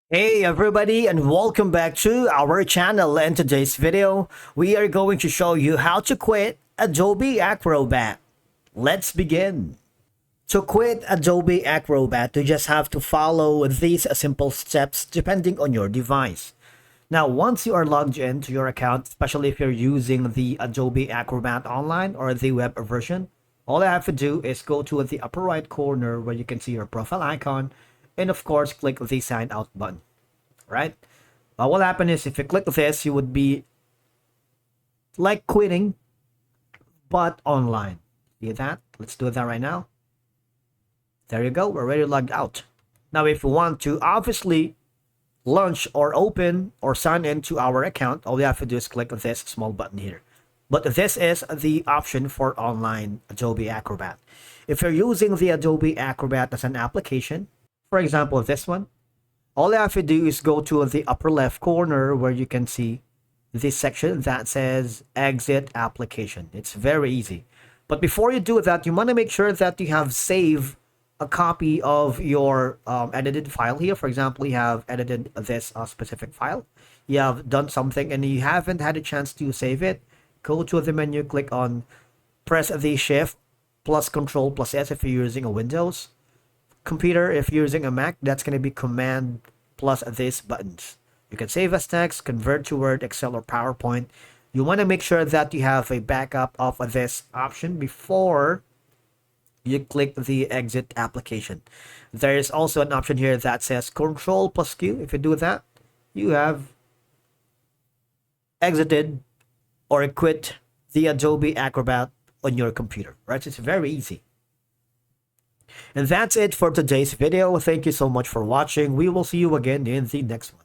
Hey everybody, and welcome back to our channel. In today's video, we are going to show you how to quit Adobe Acrobat. Let's begin. To quit Adobe Acrobat, you just have to follow these simple steps depending on your device. Now, once you are logged into your account, especially if you're using the Adobe Acrobat Online or the web version, all you have to do is go to the upper right corner where you can see your profile icon, and of course, click the sign out button, right? What will happen is if you click this, you would be like quitting, but online. See that? Let's do that right now. There you go. We're already logged out. Now, if you want to obviously launch or open or sign into our account, all you have to do is click this small button here. But this is the option for online Adobe Acrobat. If you're using the Adobe Acrobat as an application, for example, this one, all you have to do is go to the upper left corner where you can see this section that says exit application. It's very easy. But before you do that, you want to make sure that you have saved a copy of your edited file here. For example, you have edited this specific file. You have done something and you haven't had a chance to save it. Go to the menu, click on, press the Shift plus Control plus S if you're using a Windows computer. If you're using a Mac, that's going to be Command plus these buttons. You can save as text, convert to Word, Excel, or PowerPoint. You want to make sure that you have a backup of this option before you click the exit application. There is also an option here that says Control plus Q. If you do that, you have exited or quit the Adobe Acrobat on your computer, right? It's very easy. And that's it for today's video. Thank you so much for watching. We will see you again in the next one.